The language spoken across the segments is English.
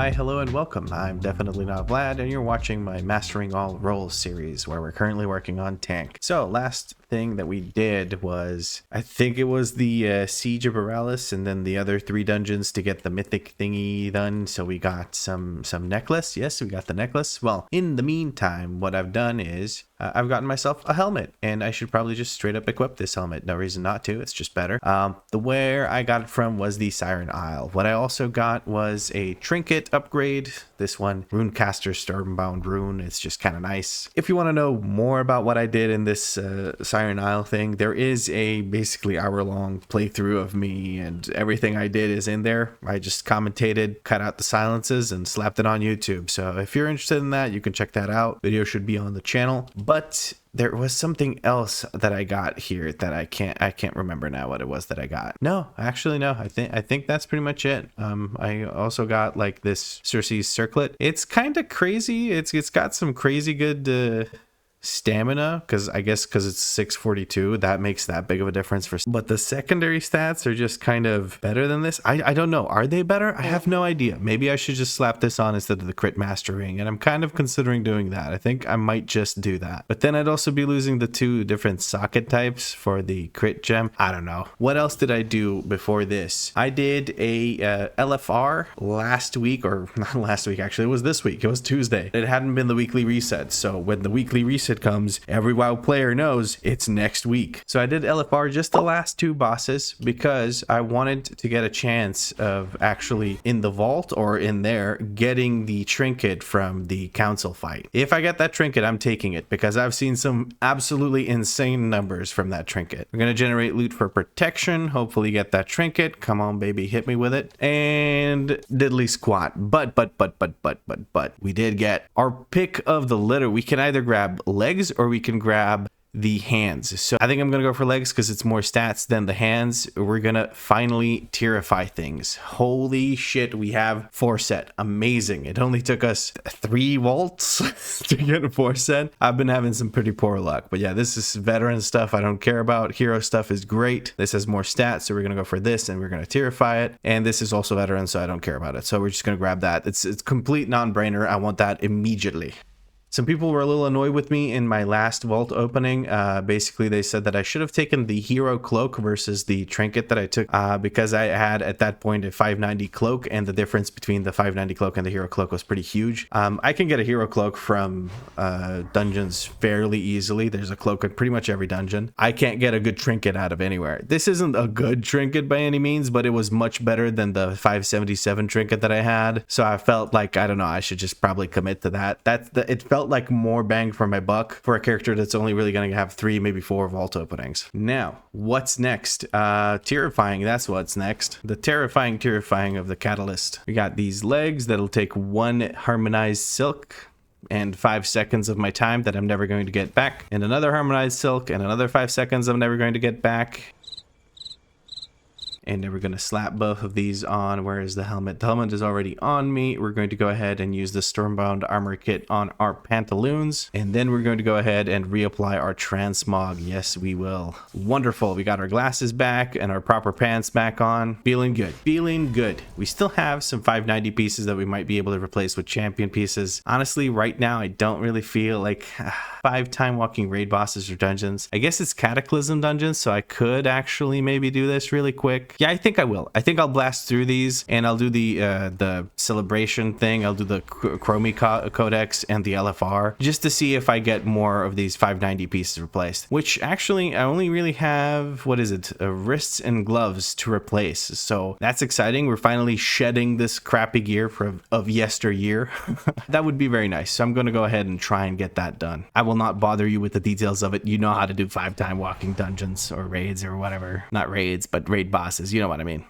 Hi, hello, and welcome. I'm definitely not Vlad, and you're watching my Mastering All Roles series, where we're currently working on Tank. So, last thing that we did was, I think it was the Siege of Borealis, and then the other 3 dungeons to get the mythic thingy done. So we got some necklace. Yes, we got the necklace. Well, in the meantime, what I've done is I've gotten myself a helmet, and I should probably just straight up equip this helmet. No reason not to. It's just better. The where I got it from was the Siren Isle. What I also got was a trinket upgrade. This one, Runecaster Stormbound Rune. It's just kind of nice. If you want to know more about what I did in this Siren Isle thing, there is a basically hour-long playthrough of me, and everything I did is in there. I just commentated, cut out the silences, and slapped it on YouTube. So if you're interested in that, you can check that out. Video should be on the channel. But there was something else that I got here that I can't remember now what it was that I got. No, actually no. I think that's pretty much it. I also got like this Circe's circlet. It's kind of crazy. It's got some crazy good stamina, because it's 642, that makes that big of a difference but the secondary stats are just kind of better than this. I don't know, are they better? I have no idea. Maybe I should just slap this on instead of the crit mastering, and I'm kind of considering doing that. I think I might just do that, but then I'd also be losing the 2 different socket types for the crit gem. I don't know. What else did I do before this? I did a LFR last week, or not last week actually, it was this week. It was Tuesday. It hadn't been the weekly reset, so when the weekly reset comes, every WoW player knows it's next week. So I did LFR just the last 2 bosses because I wanted to get a chance of actually in the vault or in there getting the trinket from the council fight. If I get that trinket, I'm taking it because I've seen some absolutely insane numbers from that trinket. We're gonna generate loot for protection, hopefully get that trinket. Come on baby, hit me with it. And diddly squat. But we did get our pick of the litter. We can either grab legs or we can grab the hands. So I think I'm gonna go for legs because it's more stats than the hands. We're gonna finally tierify things. Holy shit, we have 4 set. Amazing. It only took us 3 vaults to get a 4 set. I've been having some pretty poor luck, but yeah, this is veteran stuff I don't care about. Hero stuff is great. This has more stats, so we're gonna go for this and we're gonna tierify it. And this is also veteran, so I don't care about it. So we're just gonna grab that. It's complete non-brainer. I want that immediately. Some people were a little annoyed with me in my last vault opening. Basically, they said that I should have taken the hero cloak versus the trinket that I took because I had at that point a 590 cloak, and the difference between the 590 cloak and the hero cloak was pretty huge. I can get a hero cloak from dungeons fairly easily. There's a cloak at pretty much every dungeon. I can't get a good trinket out of anywhere. This isn't a good trinket by any means, but it was much better than the 577 trinket that I had. So I felt like, I don't know, I should just probably commit to that. It felt like more bang for my buck for a character that's only really going to have 3, maybe 4 vault openings. Now, what's next? Terrifying, that's what's next. The terrifying of the catalyst. We got these legs that'll take 1 harmonized silk and 5 seconds of my time that I'm never going to get back, and another harmonized silk and another 5 seconds I'm never going to get back. And then we're going to slap both of these on. Where is the helmet? The helmet is already on me. We're going to go ahead and use the Stormbound armor kit on our pantaloons. And then we're going to go ahead and reapply our transmog. Yes, we will. Wonderful. We got our glasses back and our proper pants back on. Feeling good. Feeling good. We still have some 590 pieces that we might be able to replace with champion pieces. Honestly, right now, I don't really feel like 5 time walking raid bosses or dungeons. I guess it's Cataclysm dungeons, so I could actually maybe do this really quick. Yeah, I think I will. I think I'll blast through these, and I'll do the celebration thing. I'll do the Chromie Codex and the LFR just to see if I get more of these 590 pieces replaced. Which actually, I only really have, what is it, wrists and gloves to replace. So that's exciting. We're finally shedding this crappy gear of yesteryear. That would be very nice. So I'm going to go ahead and try and get that done. I will not bother you with the details of it. You know how to do 5 time walking dungeons or raids or whatever. Not raids, but raid bosses. You know what I mean.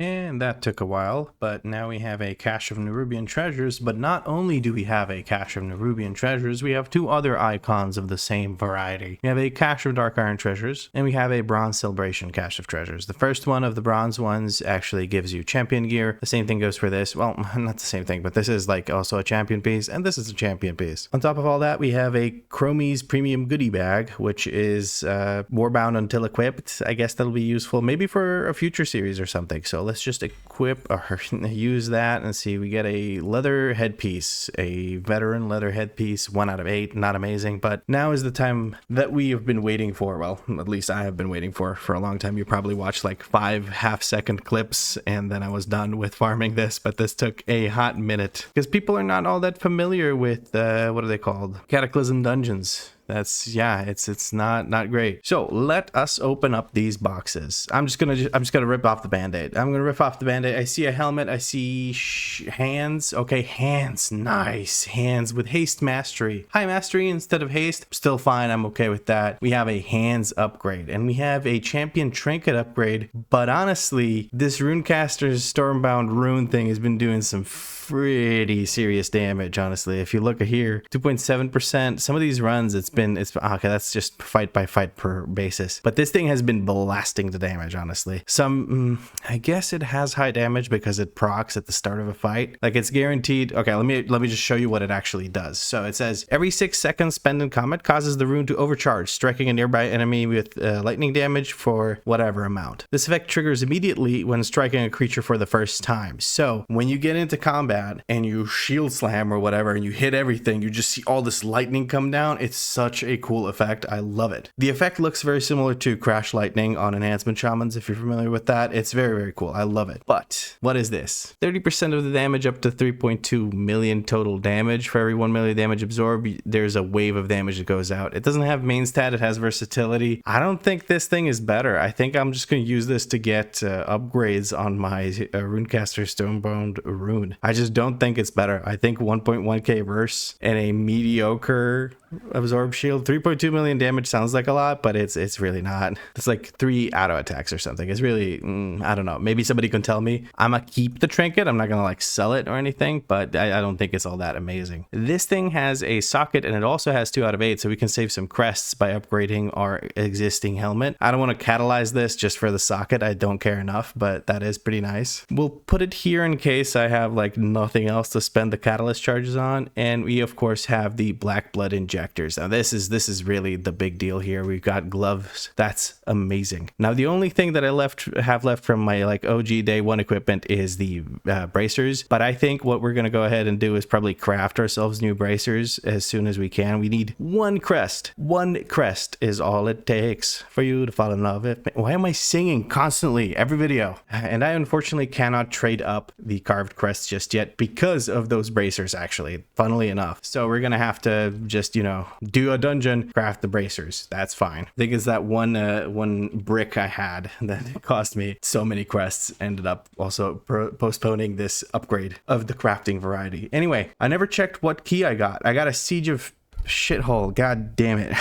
And that took a while, but now we have a cache of Nerubian treasures. But not only do we have a cache of Nerubian treasures, we have 2 other icons of the same variety. We have a cache of Dark Iron treasures, and we have a Bronze Celebration cache of treasures. The first one of the bronze ones actually gives you champion gear. The same thing goes for this. Well, not the same thing, but this is like also a champion piece, and this is a champion piece. On top of all that, we have a Chromie's Premium Goodie Bag, which is warbound until equipped. I guess that'll be useful maybe for a future series or something. So let's just equip or use that and see. We get a leather headpiece, a veteran leather headpiece, 1 out of 8. Not amazing, but now is the time that we have been waiting for. Well, at least I have been waiting for a long time. You probably watched like 5 half-second clips and then I was done with farming this, but this took a hot minute because people are not all that familiar with what are they called? Cataclysm dungeons. That's, yeah, it's not great. So let us open up these boxes. I'm just gonna rip off the band-aid. I'm gonna rip off the band-aid. I see a helmet. I see hands. Okay, hands. Nice hands with haste mastery. High mastery instead of haste. Still fine. I'm okay with that. We have a hands upgrade and we have a champion trinket upgrade. But honestly, this Runecaster's Stormbound rune thing has been doing some pretty serious damage, honestly. If you look at here, 2.7%. Some of these runs, it's okay, that's just fight by fight per basis. But this thing has been blasting the damage, honestly. I guess it has high damage because it procs at the start of a fight. Like it's guaranteed. Okay, let me just show you what it actually does. So it says every 6 seconds spent in combat causes the rune to overcharge, striking a nearby enemy with lightning damage for whatever amount. This effect triggers immediately when striking a creature for the first time. So when you get into combat and you shield slam or whatever and you hit everything, you just see all this lightning come down. It's such a cool effect. I love it. The effect looks very similar to Crash Lightning on Enhancement Shamans, if you're familiar with that. It's very, very cool. I love it. But what is this? 30% of the damage up to 3.2 million total damage. For every 1 million damage absorbed, there's a wave of damage that goes out. It doesn't have main stat. It has versatility. I don't think this thing is better. I think I'm just going to use this to get upgrades on my Runecaster Stonebound rune. I just don't think it's better. I think 1.1k verse and a mediocre absorb shield, 3.2 million damage sounds like a lot, but it's really not. It's like 3 auto attacks or something. It's really I don't know, maybe somebody can tell me. I'm gonna keep the trinket. I'm not gonna like sell it or anything, but I don't think it's all that amazing. This thing has a socket and it also has 2 out of 8, so we can save some crests by upgrading our existing helmet. I don't want to catalyze this just for the socket. I don't care enough, but that is pretty nice. We'll put it here in case I have like nothing else to spend the catalyst charges on, and we of course have the black blood injectors. Now this is really the big deal here. We've got gloves. That's amazing. Now the only thing that I have left from my like OG day 1 equipment is the bracers, but I think what we're gonna go ahead and do is probably craft ourselves new bracers as soon as we can. We need 1 crest. 1 crest is all it takes for you to fall in love with me. Why am I singing constantly every video? And I unfortunately cannot trade up the carved crests just yet because of those bracers, actually, funnily enough. So we're gonna have to just, you know, do a dungeon, craft the bracers. That's fine. I think it's that one brick I had that cost me so many crests ended up also postponing this upgrade of the crafting variety. Anyway, I never checked what key I got. I got a Siege of Shithole. God damn it.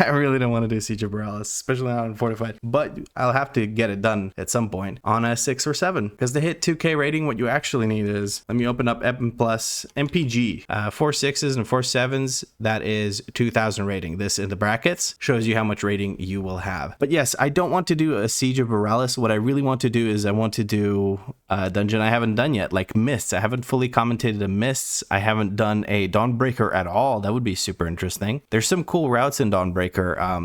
I really don't want to do Siege of Borealis, especially not on Fortified, but I'll have to get it done at some point on a 6 or 7, because to hit 2k rating, what you actually need is, let me open up Epic Plus MPG, 4 6s and 4 7s, that is 2000 rating. This in the brackets shows you how much rating you will have. But yes, I don't want to do a Siege of Borealis. What I really want to do is I want to do a dungeon I haven't done yet, like Mists. I haven't fully commentated a Mists. I haven't done a Dawnbreaker at all. That would be super interesting. There's some cool routes in Dawnbreaker.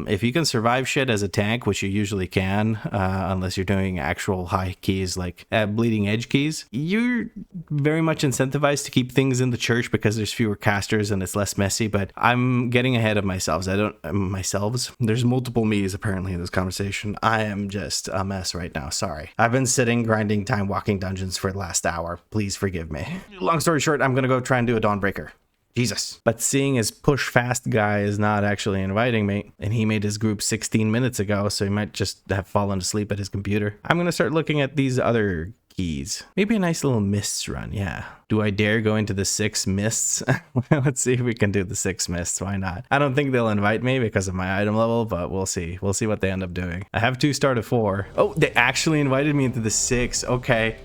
If you can survive shit as a tank, which you usually can, unless you're doing actual high keys like bleeding edge keys, you're very much incentivized to keep things in the church because there's fewer casters and it's less messy. But I'm getting ahead of myself. There's multiple me's apparently in this conversation. I am just a mess right now. Sorry. I've been sitting grinding time walking dungeons for the last hour. Please forgive me. Long story short, I'm gonna go try and do a Dawnbreaker. Jesus. But seeing as push fast guy is not actually inviting me, and he made his group 16 minutes ago, so he might just have fallen asleep at his computer, I'm gonna start looking at these other keys. Maybe a nice little mists run. Yeah. Do I dare go into the 6 mists? Let's see if we can do the 6 mists. Why not? I don't think they'll invite me because of my item level, but we'll see. We'll see what they end up doing. I have 2 star to 4. Oh, they actually invited me into the 6. Okay.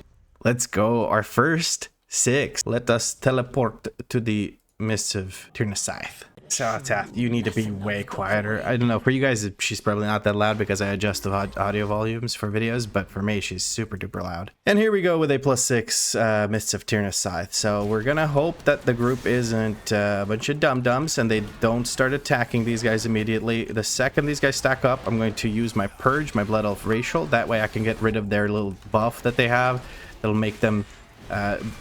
Let's go. Our first 6. Let us teleport to the Mists of Tyrnacythe. So, Tath, you need to be way quieter. I don't know, for you guys, she's probably not that loud because I adjust the audio volumes for videos, but for me, she's super duper loud. And here we go with a +6 Mists of Tyrannus Scythe. So we're gonna hope that the group isn't a bunch of dum-dums and they don't start attacking these guys immediately. The second these guys stack up, I'm going to use my Purge, my Blood Elf Racial. That way I can get rid of their little buff that they have. That'll make them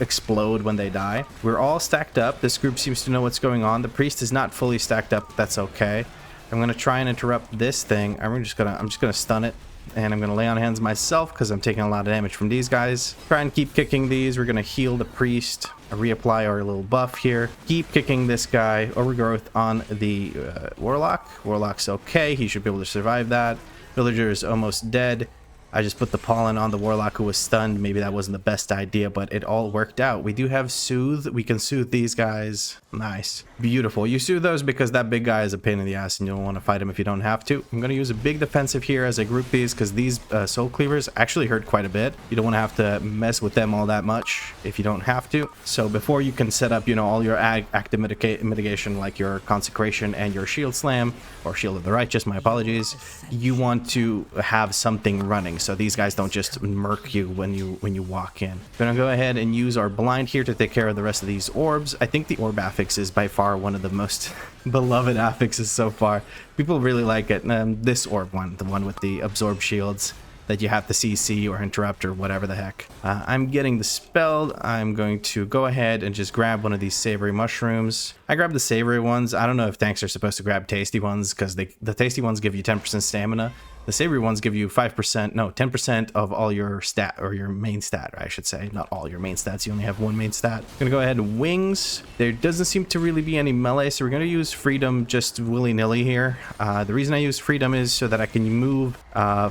explode when they die. We're all stacked up. This group seems to know what's going on. The priest is not fully stacked up. That's okay. I'm gonna try and interrupt this thing. I'm just gonna stun it, and I'm gonna lay on hands myself because I'm taking a lot of damage from these guys. Try and keep kicking these. We're gonna heal the priest, reapply our little buff here. Keep kicking this guy. Overgrowth on the warlock. Warlock's okay. He should be able to survive that. Villager is almost dead. I just put the pollen on the warlock who was stunned. Maybe that wasn't the best idea, but it all worked out. We do have soothe. We can soothe these guys. Nice. Beautiful. You soothe those because that big guy is a pain in the ass and you don't want to fight him if you don't have to. I'm going to use a big defensive here as I group these because these soul cleavers actually hurt quite a bit. You don't want to have to mess with them all that much if you don't have to. So before you can set up, you know, all your active mitigation like your consecration and your shield slam or shield of the righteous, my apologies, you want to have something running so these guys don't just murk you when you walk in. We're gonna go ahead and use our blind here to take care of the rest of these orbs. I think the orb affix is by far one of the most beloved affixes so far. People really like it. This orb one, the one with the absorb shields that you have to CC or interrupt or whatever the heck. I'm getting dispelled. I'm going to go ahead and just grab one of these savory mushrooms. I grabbed the savory ones. I don't know if tanks are supposed to grab tasty ones because the tasty ones give you 10% stamina. The savory ones give you 5%, no, 10% of all your stat, or your main stat, I should say. Not all your main stats, you only have one main stat. I'm gonna go ahead and wings. There doesn't seem to really be any melee, so we're gonna use freedom just willy-nilly here. The reason I use freedom is so that I can move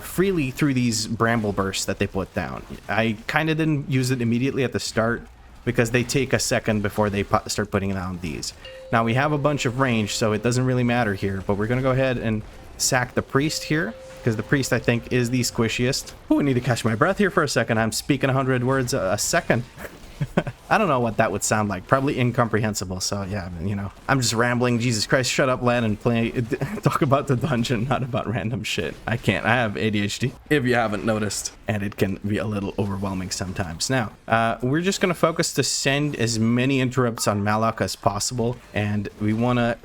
freely through these bramble bursts that they put down. I kind of didn't use it immediately at the start because they take a second before they start putting down these. Now we have a bunch of range, so it doesn't really matter here, but we're gonna go ahead and sack the priest here, because the priest, I think, is the squishiest. Oh, I need to catch my breath here for a second. I'm speaking 100 words a second. I don't know what that would sound like. Probably incomprehensible. So yeah, you know, I'm just rambling. Jesus Christ, shut up, lad, and talk about the dungeon, not about random shit. I can't. I have ADHD, if you haven't noticed, and it can be a little overwhelming sometimes. Now, we're just going to focus to send as many interrupts on Malak as possible, and we want to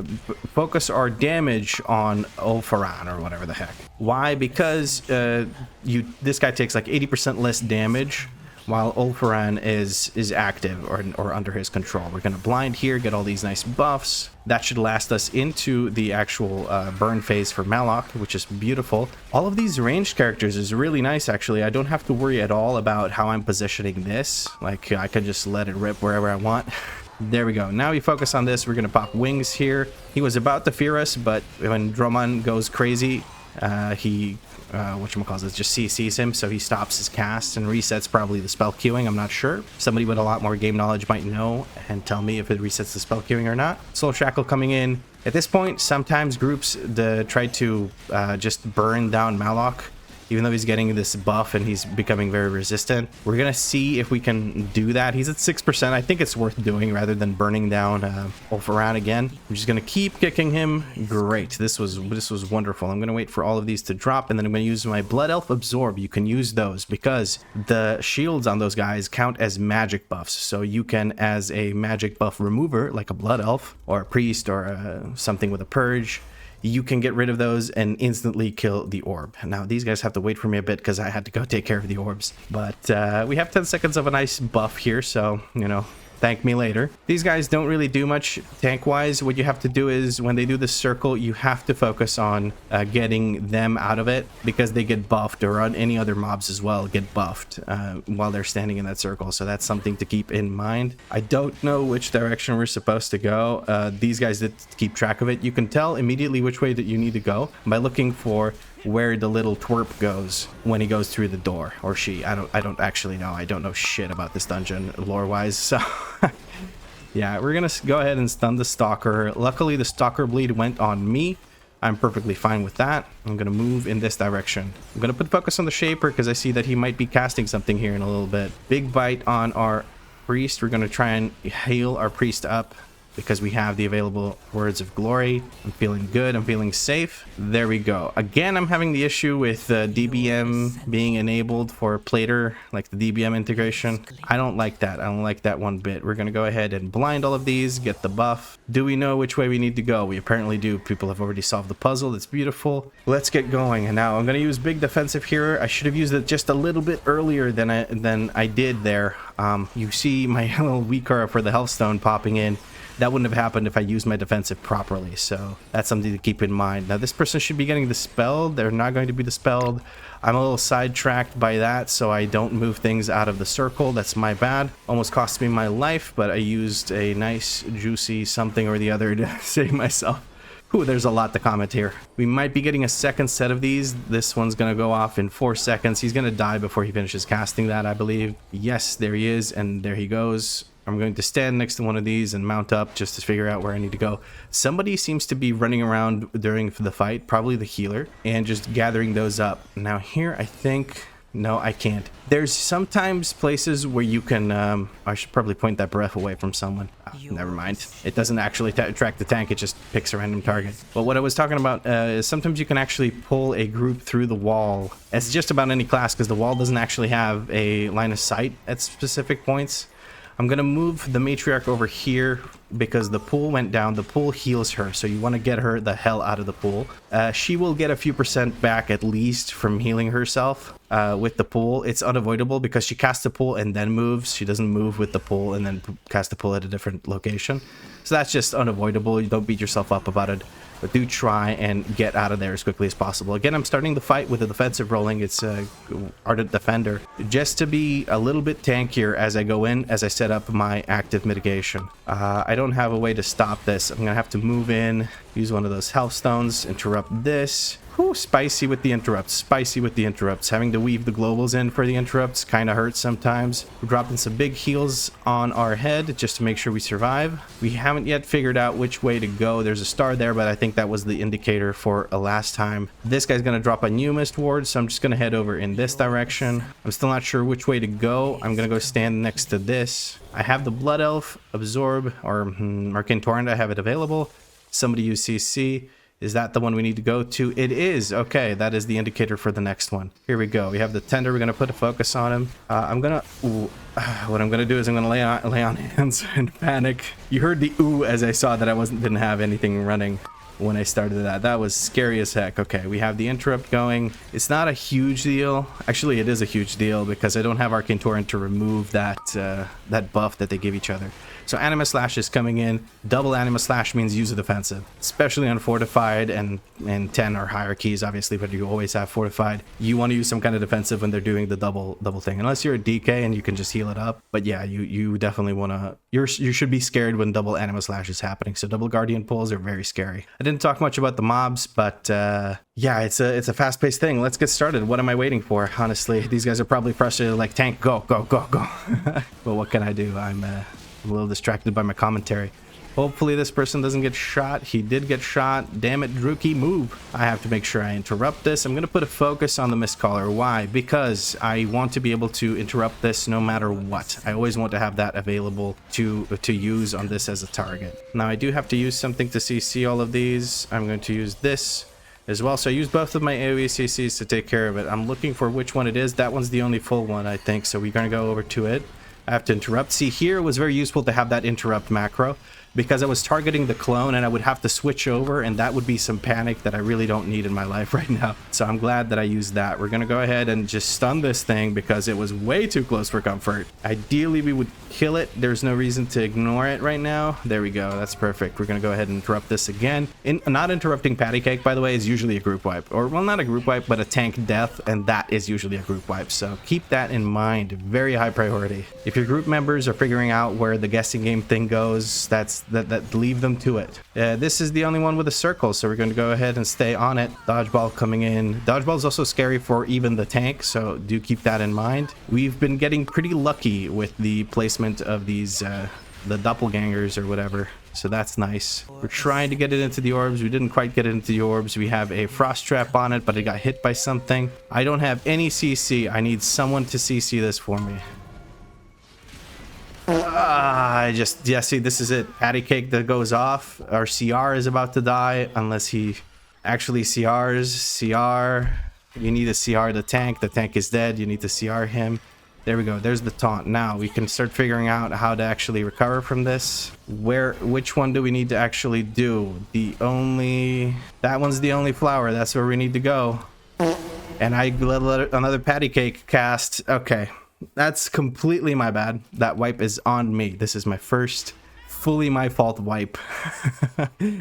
focus our damage on Ulfaran, or whatever the heck. Why? Because this guy takes like 80% less damage while Ulfaran is active or under his control. We're going to blind here, get all these nice buffs. That should last us into the actual burn phase for Malak, which is beautiful. All of these ranged characters is really nice, actually. I don't have to worry at all about how I'm positioning this. Like, I can just let it rip wherever I want. There we go. Now we focus on this. We're going to pop wings here. He was about to fear us, but when Droman goes crazy, he whatchamacallit, just CCs him, so he stops his cast and resets probably the spell queuing. I'm not sure. Somebody with a lot more game knowledge might know and tell me if it resets the spell queuing or not. Soul Shackle coming in. At this point, sometimes groups try to just burn down Malak, even though he's getting this buff and he's becoming very resistant. We're gonna see if we can do that. He's at 6%. I think it's worth doing rather than burning down Ulfaran again. I'm just gonna keep kicking him. Great. This was wonderful. I'm gonna wait for all of these to drop, and then I'm gonna use my Blood Elf Absorb. You can use those because the shields on those guys count as magic buffs. So you can, as a magic buff remover, like a Blood Elf or a priest or something with a purge, you can get rid of those and instantly kill the orb. Now, these guys have to wait for me a bit because I had to go take care of the orbs. But we have 10 seconds of a nice buff here, so, you know, thank me later. These guys don't really do much tank-wise. What you have to do is, when they do this circle, you have to focus on getting them out of it because they get buffed, or on any other mobs as well get buffed while they're standing in that circle. So that's something to keep in mind. I don't know which direction we're supposed to go. These guys did keep track of it. You can tell immediately which way that you need to go by looking for where the little twerp goes when he goes through the door, or she. I don't actually know. I don't know shit about this dungeon lore-wise, so yeah, we're gonna go ahead and stun the stalker. Luckily, the stalker bleed went on me. I'm perfectly fine with that. I'm gonna move in this direction. I'm gonna put focus on the shaper because I see that he might be casting something here in a little bit. Big bite on our priest. We're gonna try and heal our priest up. because we have the available words of glory. I'm feeling good. I'm feeling safe. There we go. Again, I'm having the issue with DBM being enabled for Plater, like the DBM integration. I don't like that. I don't like that one bit. We're going to go ahead and blind all of these, get the buff. Do we know which way we need to go? We apparently do. People have already solved the puzzle. That's beautiful. Let's get going. And now I'm going to use big defensive here. I should have used it just a little bit earlier than I did there. You see my little WeakAuras for the health stone popping in. That wouldn't have happened if I used my defensive properly, so that's something to keep in mind. Now, this person should be getting dispelled. They're not going to be dispelled. I'm a little sidetracked by that, so I don't move things out of the circle. That's my bad. Almost cost me my life, but I used a nice, juicy something or the other to save myself. Ooh, there's a lot to comment here. We might be getting a second set of these. This one's going to go off in 4 seconds. He's going to die before he finishes casting that, I believe. Yes, there he is, and there he goes. I'm going to stand next to one of these and mount up just to figure out where I need to go. Somebody seems to be running around during the fight, probably the healer, and just gathering those up. Now here, I think... No, I can't. There's sometimes places where you can... I should probably point that breath away from someone. Oh, never mind. It doesn't actually track the tank. It just picks a random target. But what I was talking about is sometimes you can actually pull a group through the wall. As just about any class, because the wall doesn't actually have a line of sight at specific points. I'm going to move the matriarch over here because the pool went down. The pool heals her, so you want to get her the hell out of the pool. She will get a few % back at least from healing herself with the pool. It's unavoidable because she casts the pool and then moves. She doesn't move with the pool and then cast the pool at a different location. So that's just unavoidable. You don't beat yourself up about it. But do try and get out of there as quickly as possible. Again, I'm starting the fight with a defensive rolling. It's Ardent Defender. Just to be a little bit tankier as I go in, as I set up my active mitigation. I don't have a way to stop this. I'm going to have to move in, use one of those health stones, interrupt this. Whew, spicy with the interrupts. Spicy with the interrupts. Having to weave the globals in for the interrupts kind of hurts sometimes. We're dropping some big heals on our head just to make sure we survive. We haven't yet figured out which way to go. There's a star there, but I think that was the indicator for a last time. This guy's going to drop a new mist ward, so I'm just going to head over in this direction. I'm still not sure which way to go. I'm going to go stand next to this. I have the Blood Elf, Absorb, or Arcane Torrent. I have it available. Somebody use CC. Is that the one we need to go to? It is. Okay, that is the indicator for the next one. Here we go. We have the tender. We're going to put a focus on him. What I'm going to do is I'm going to lay on hands and panic. You heard the ooh as I saw that I didn't have anything running when I started that. That was scary as heck. Okay, we have the interrupt going. It's not a huge deal. Actually, it is a huge deal because I don't have Arcane Torrent to remove that that buff that they give each other. So Anima Slash is coming in. Double Anima Slash means use a defensive, especially on Fortified and 10 or higher keys, obviously, but you always have Fortified. You want to use some kind of defensive when they're doing the double thing, unless you're a DK and you can just heal it up. But yeah, you definitely want to... You should be scared when double Anima Slash is happening. So double Guardian pulls are very scary. I didn't talk much about the mobs, but yeah, it's a fast-paced thing. Let's get started. What am I waiting for? Honestly, these guys are probably frustrated, like, tank, go, go, go, go. But what can I do? I'm a little distracted by my commentary. Hopefully this person doesn't get shot. He did get shot. Damn it, Druki, move. I have to make sure I interrupt this. I'm going to put a focus on the Mistcaller. Why? Because I want to be able to interrupt this no matter what. I always want to have that available to use on this as a target. Now, I do have to use something to CC all of these. I'm going to use this as well. So I use both of my AoE CCs to take care of it. I'm looking for which one it is. That one's the only full one, I think. So we're going to go over to it. I have to interrupt. See, here it was very useful to have that interrupt macro because I was targeting the clone and I would have to switch over, and that would be some panic that I really don't need in my life right now. So I'm glad that I used that. We're going to go ahead and just stun this thing because it was way too close for comfort. Ideally, we would kill it. There's no reason to ignore it right now. There we go. That's perfect. We're going to go ahead and interrupt this again. Not interrupting patty cake, by the way, is usually a group wipe. Or, well, not a group wipe, but a tank death, and that is usually a group wipe. So keep that in mind. Very high priority. If your group members are figuring out where the guessing game thing goes, that leave them to it. This is the only one with a circle, so we're going to go ahead and stay on it. Dodgeball coming in. Dodgeball is also scary for even the tank, so do keep that in mind. We've been getting pretty lucky with the placement of these the doppelgangers or whatever, so that's nice. We're trying to get it into the orbs. We didn't quite get it into the orbs. We have a frost trap on it, but it got hit by something. I don't have any CC. I need someone to CC this for me. Yeah, see, this is it. Patty cake that goes off. Our CR is about to die unless he actually CRs. CR. You need to CR the tank. The tank is dead. You need to CR him. There we go. There's the taunt. Now we can start figuring out how to actually recover from this. Which one do we need to actually do? That one's the only flower. That's where we need to go. And I let another patty cake cast. Okay. That's completely my bad. That wipe is on me. This is my first fully my fault wipe.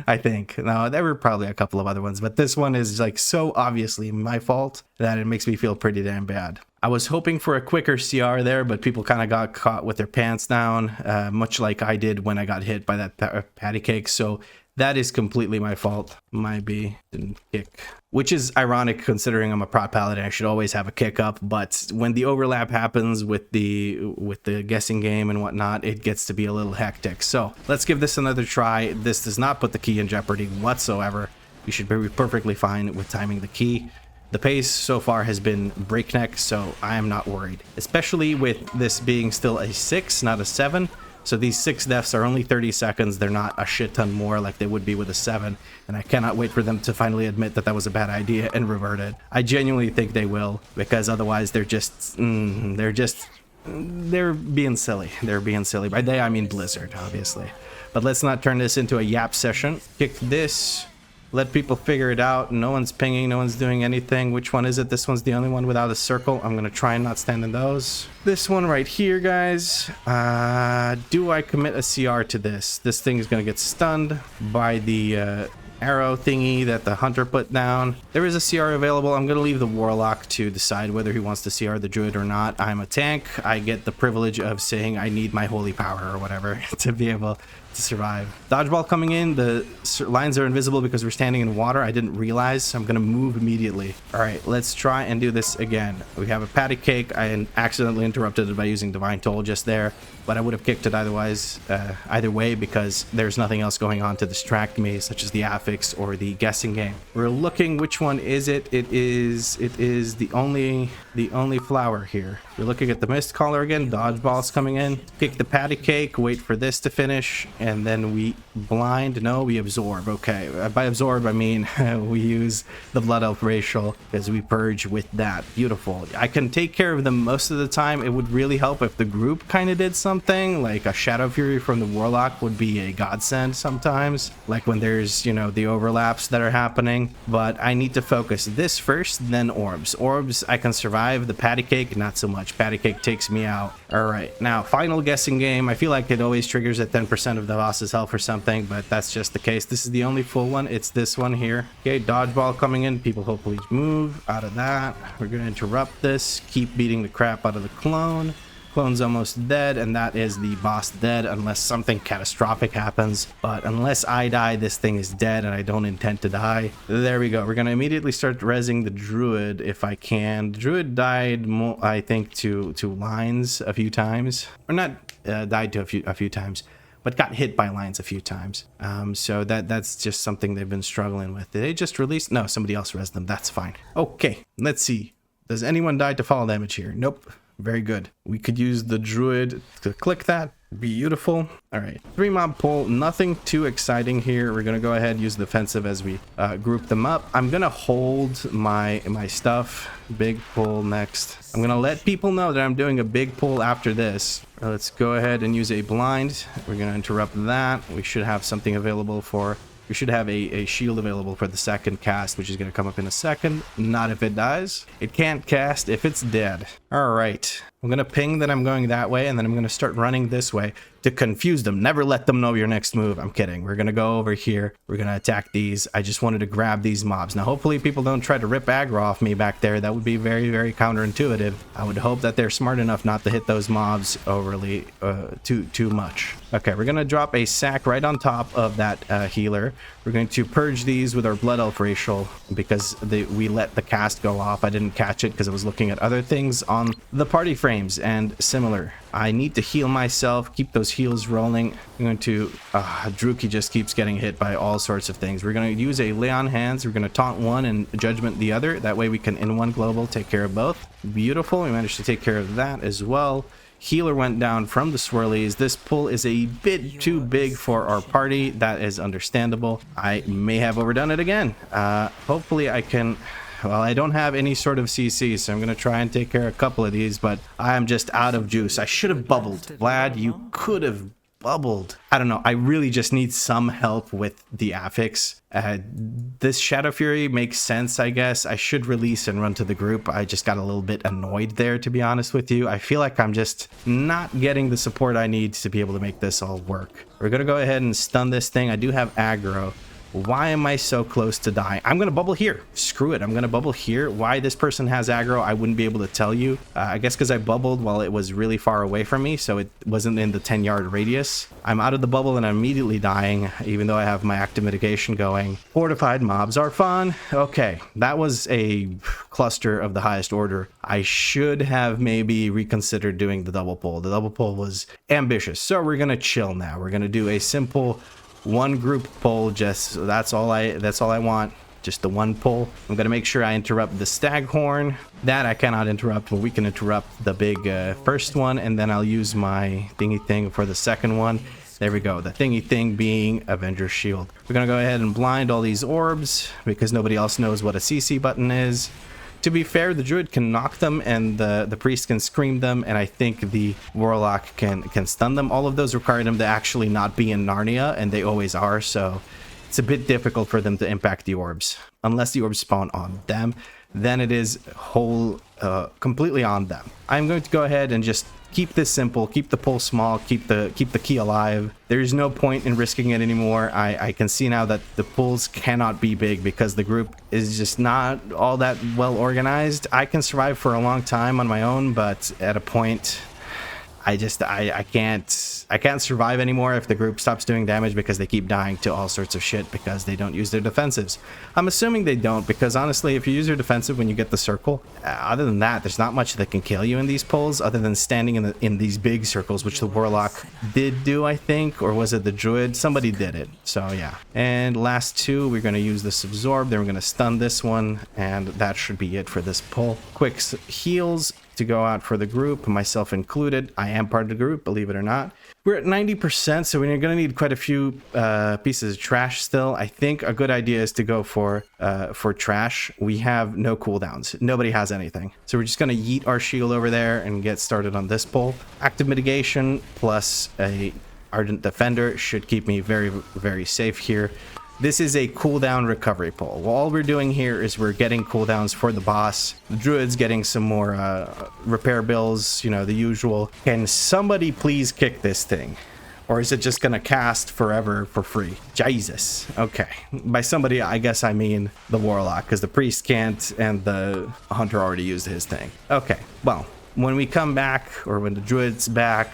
I think. No, there were probably a couple of other ones, but this one is like so obviously my fault that it makes me feel pretty damn bad. I was hoping for a quicker CR there, but people kind of got caught with their pants down, much like I did when I got hit by that patty cake. So that is completely my fault. My B didn't kick. Which is ironic considering I'm a prot paladin. I should always have a kick up, but when the overlap happens with the guessing game and whatnot, it gets to be a little hectic. So let's give this another try. This does not put the key in jeopardy whatsoever. You should be perfectly fine with timing the key. The pace so far has been breakneck, so I am not worried. Especially with this being still a 6, not a 7. So these 6 deaths are only 30 seconds. They're not a shit ton more like they would be with a 7. And I cannot wait for them to finally admit that that was a bad idea and revert it. I genuinely think they will, because otherwise they're being silly. They're being silly. By they, I mean Blizzard, obviously. But let's not turn this into a yap session. Kick this. Let people figure it out. No one's pinging. No one's doing anything. Which one is it? This one's the only one without a circle. I'm going to try and not stand in those. This one right here, guys. Do I commit a CR to this? This thing is going to get stunned by the arrow thingy that the hunter put down. There is a CR available. I'm going to leave the warlock to decide whether he wants to CR the druid or not. I'm a tank. I get the privilege of saying I need my holy power or whatever to be able to survive. Dodgeball coming in. The lines are invisible because we're standing in water. I didn't realize, so I'm gonna move immediately. All right, let's try and do this again. We have a patty cake. I accidentally interrupted it by using divine toll just there, but I would have kicked it either way because there's nothing else going on to distract me, such as the affix or the guessing game. We're looking, which one is it? It is the only flower here. We're looking at the mist caller again. Dodgeball's coming in. Kick the patty cake. Wait for this to finish. And then we blind. No, we absorb. Okay. By absorb, I mean we use the blood elf racial because we purge with that. Beautiful. I can take care of them most of the time. It would really help if the group kind of did something. Like a Shadow Fury from the warlock would be a godsend sometimes. Like when there's, you know, the overlaps that are happening. But I need to focus this first, then orbs. Orbs, I can survive. The patty cake, not so much. Patty cake takes me out. All right. Now, final guessing game. I feel like it always triggers at 10% of the boss's health or something, but that's just the case. This is the only full one. It's this one here. Okay, dodgeball coming in. People hopefully move out of that. We're going to interrupt this. Keep beating the crap out of the clone. Clone's almost dead, and that is the boss dead unless something catastrophic happens. But unless I die, this thing is dead, and I don't intend to die. There we go. We're going to immediately start rezzing the druid if I can. The druid died, I think, to lines a few times. Or not died to a few times, but got hit by lines a few times. So that's just something they've been struggling with. Did they just release? No, somebody else rezzed them. That's fine. Okay, let's see. Does anyone die to fall damage here? Nope. Very good. We could use the druid to click that. Beautiful. All right. 3 mob pull. Nothing too exciting here. We're going to go ahead and use the defensive as we group them up. I'm going to hold my stuff. Big pull next. I'm going to let people know that I'm doing a big pull after this. Let's go ahead and use a blind. We're going to interrupt that. We should have something available for... We should have a shield available for the second cast, which is going to come up in a second. Not if it dies. It can't cast if it's dead. All right. I'm going to ping that I'm going that way, and then I'm going to start running this way to confuse them. Never let them know your next move. I'm kidding. We're going to go over here. We're going to attack these. I just wanted to grab these mobs. Now, hopefully people don't try to rip aggro off me back there. That would be very, very counterintuitive. I would hope that they're smart enough not to hit those mobs overly too much. Okay, we're going to drop a sack right on top of that healer. We're going to purge these with our blood elf racial because we let the cast go off. I didn't catch it because I was looking at other things on the party frames and similar. I need to heal myself, keep those heals rolling. I'm going to... Druki just keeps getting hit by all sorts of things. We're going to use a lay on hands. We're going to taunt one and judgment the other. That way we can in one global take care of both. Beautiful. We managed to take care of that as well. Healer went down from the swirlies. This pull is a bit too big for our party. That is understandable. I may have overdone it again. Hopefully I can... Well, I don't have any sort of CC, so I'm going to try and take care of a couple of these, but I am just out of juice. I should have bubbled. Vlad, you could have bubbled. I don't know. I really just need some help with the affix. This Shadow Fury makes sense, I guess. I should release and run to the group. I just got a little bit annoyed there, to be honest with you. I feel like I'm just not getting the support I need to be able to make this all work. We're going to go ahead and stun this thing. I do have aggro. Why am I so close to dying? I'm going to bubble here. Screw it. I'm going to bubble here. Why this person has aggro, I wouldn't be able to tell you. I guess because I bubbled while it was really far away from me, so it wasn't in the 10-yard radius. I'm out of the bubble and I'm immediately dying, even though I have my active mitigation going. Fortified mobs are fun. Okay, that was a cluster of the highest order. I should have maybe reconsidered doing the double pull. The double pull was ambitious, so we're going to chill now. We're going to do a simple... one group pull, just that's all I want, just the one pull. I'm gonna make sure I interrupt the staghorn. That I cannot interrupt, but we can interrupt the big first one, and then I'll use my thingy thing for the second one. There we go, the thingy thing being Avenger's Shield. We're gonna go ahead and blind all these orbs because nobody else knows what a CC button is. To be fair, the druid can knock them and the priest can scream them, and I think the warlock can stun them. All of those require them to actually not be in Narnia, and they always are, so it's a bit difficult for them to impact the orbs. Unless the orbs spawn on them, then it is completely on them. I'm going to go ahead and just keep this simple, keep the pull small, keep the key alive. There's no point in risking it anymore. I can see now that the pulls cannot be big because the group is just not all that well organized. I can survive for a long time on my own, but at a point I can't survive anymore if the group stops doing damage because they keep dying to all sorts of shit because they don't use their defensives. I'm assuming they don't, because honestly, if you use your defensive when you get the circle, other than that, there's not much that can kill you in these pulls other than standing in these big circles, which the warlock did do, I think, or was it the druid? Somebody did it. So yeah. And last two, we're going to use this absorb, then we're going to stun this one, and that should be it for this pull. Quick heals to go out for the group, myself included. I am part of the group, believe it or not. We're at 90%, so we're going to need quite a few pieces of trash still. I think a good idea is to go for trash. We have no cooldowns. Nobody has anything. So we're just going to yeet our shield over there and get started on this pull. Active mitigation plus a Ardent Defender should keep me very, very safe here. This is a cooldown recovery pull. All we're doing here is we're getting cooldowns for the boss. The druid's getting some more repair bills, you know, the usual. Can somebody please kick this thing? Or is it just gonna cast forever for free? Jesus. Okay. By somebody, I guess I mean the warlock, because the priest can't and the hunter already used his thing. Okay, well, when we come back, or when the druid's back,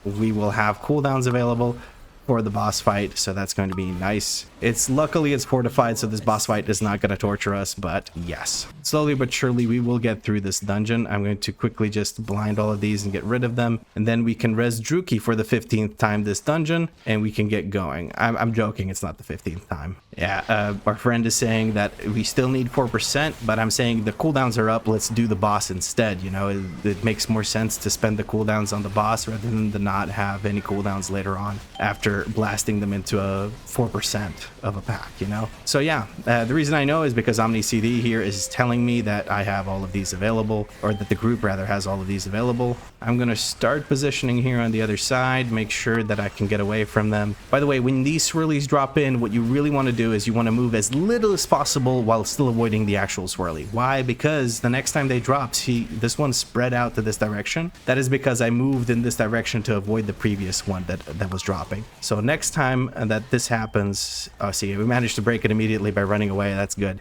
we will have cooldowns available for the boss fight, so that's going to be nice. Luckily it's fortified, so this boss fight is not going to torture us, but yes, slowly but surely we will get through this dungeon. I'm going to quickly just blind all of these and get rid of them, and then we can res Druki for the 15th time this dungeon, and we can get going. I'm joking, it's not the 15th time. Yeah, our friend is saying that we still need 4%, but I'm saying the cooldowns are up, let's do the boss instead. You know, it makes more sense to spend the cooldowns on the boss rather than to not have any cooldowns later on after blasting them into a 4% of a pack, you know? So yeah, the reason I know is because OmniCD here is telling me that I have all of these available, or that the group rather has all of these available. I'm gonna start positioning here on the other side, make sure that I can get away from them. By the way, when these swirlies drop in, what you really want to do is you want to move as little as possible while still avoiding the actual swirly. Why? Because the next time they drop, see, this one spread out to this direction. That is because I moved in this direction to avoid the previous one that was dropping. So next time that this happens, see, we managed to break it immediately by running away. That's good.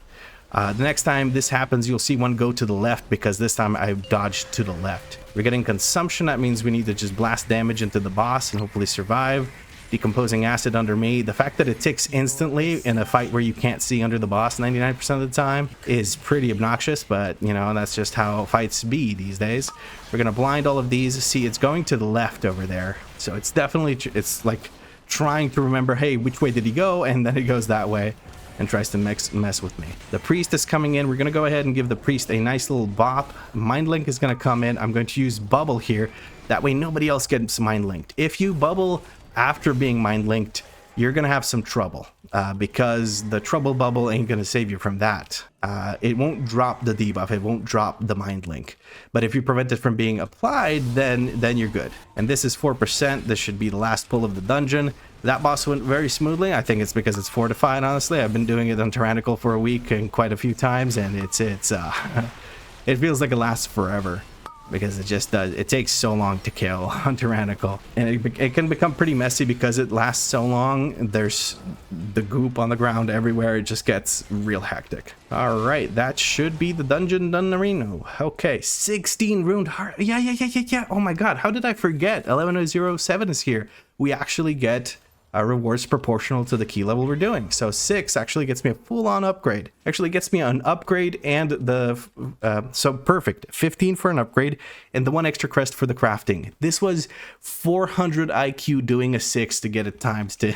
The next time this happens, you'll see one go to the left because this time I dodged to the left. We're getting consumption. That means we need to just blast damage into the boss and hopefully survive. Decomposing acid under me. The fact that it ticks instantly in a fight where you can't see under the boss 99% of the time is pretty obnoxious, but you know, that's just how fights be these days. We're gonna blind all of these. See, it's going to the left over there. So it's definitely, it's like trying to remember, hey, which way did he go? And then it goes that way. and tries to mess with me. The priest is coming in. We're going to go ahead and give the priest a nice little bop. Mind link is going to come in. I'm going to use bubble here. That way nobody else gets mind linked. If you bubble after being mind linked, you're going to have some trouble because the trouble bubble ain't going to save you from that. It won't drop the debuff. It won't drop the mind link. But if you prevent it from being applied, then you're good. And this is 4%. This should be the last pull of the dungeon. That boss went very smoothly. I think it's because it's fortified, honestly. I've been doing it on Tyrannical for a week and quite a few times, and it feels like it lasts forever. Because it just does. It takes so long to kill on Tyrannical. And it can become pretty messy because it lasts so long. There's the goop on the ground everywhere. It just gets real hectic. All right, that should be the dungeon done, Marino. Okay, 16 ruined heart. Yeah. Oh my god, how did I forget? 1107 is here. We actually get rewards proportional to the key level we're doing. So 6 actually gets me a full-on upgrade. Actually gets me an upgrade and the so perfect. 15 for an upgrade and the 1 extra crest for the crafting. This was 400 IQ doing a 6 to get it times to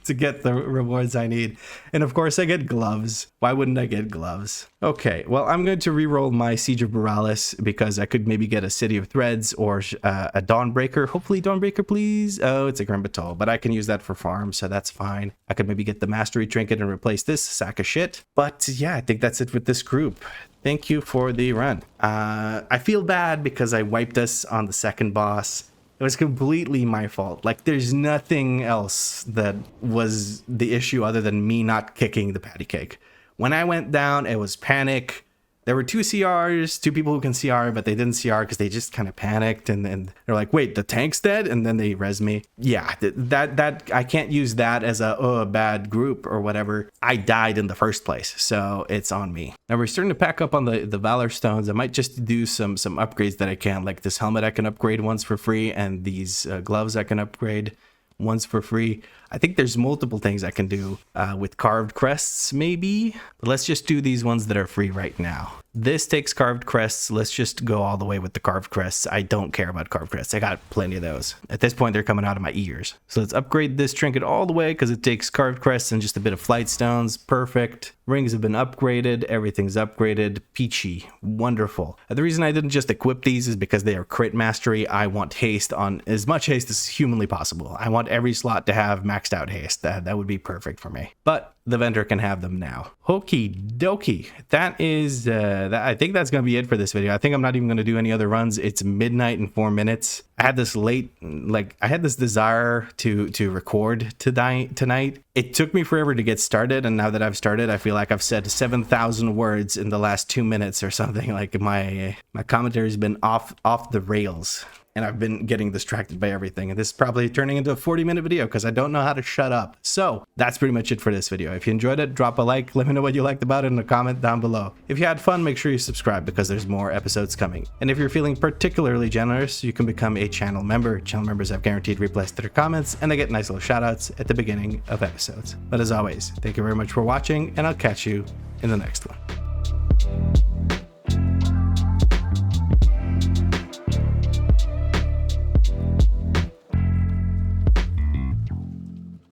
to get the rewards I need. And of course I get gloves. Why wouldn't I get gloves? Okay, well, I'm going to re-roll my Siege of Borealis because I could maybe get a City of Threads or a Dawnbreaker. Hopefully Dawnbreaker, please. Oh, it's a Grim Bateau, but I can use that for farm, so that's fine. I could maybe get the Mastery Trinket and replace this sack of shit. But yeah, I think that's it with this group. Thank you for the run. I feel bad because I wiped us on the second boss. It was completely my fault. Like, there's nothing else that was the issue other than me not kicking the patty cake. When I went down, it was panic. There were 2 CRs, 2 people who can CR, but they didn't CR because they just kind of panicked. And then they're like, wait, the tank's dead? And then they res me. Yeah, that I can't use that as a bad group or whatever. I died in the first place, so it's on me. Now we're starting to pack up on the Valor Stones. I might just do some upgrades that I can. Like this helmet I can upgrade once for free, and these gloves I can upgrade once for free. I think there's multiple things I can do with carved crests maybe, but let's just do these ones that are free right now. This takes carved crests. Let's just go all the way with the carved crests. I don't care about carved crests. I got plenty of those. At this point, they're coming out of my ears. So let's upgrade this trinket all the way because it takes carved crests and just a bit of flight stones. Perfect. Rings have been upgraded. Everything's upgraded. Peachy. Wonderful. The reason I didn't just equip these is because they are crit mastery. I want haste on as much haste as humanly possible. I want every slot to have maxed out haste. That would be perfect for me. But the vendor can have them now. Okie dokie. That is, I think that's going to be it for this video. I think I'm not even going to do any other runs. It's midnight and 4 minutes. I had this I had this desire to record tonight. It took me forever to get started. And now that I've started, I feel like I've said 7,000 words in the last 2 minutes or something. Like my commentary has been off the rails. And I've been getting distracted by everything. And this is probably turning into a 40-minute video because I don't know how to shut up. So that's pretty much it for this video. If you enjoyed it, drop a like. Let me know what you liked about it in a comment down below. If you had fun, make sure you subscribe because there's more episodes coming. And if you're feeling particularly generous, you can become a channel member. Channel members have guaranteed replies to their comments, and they get nice little shout outs at the beginning of episodes. But as always, thank you very much for watching, and I'll catch you in the next one.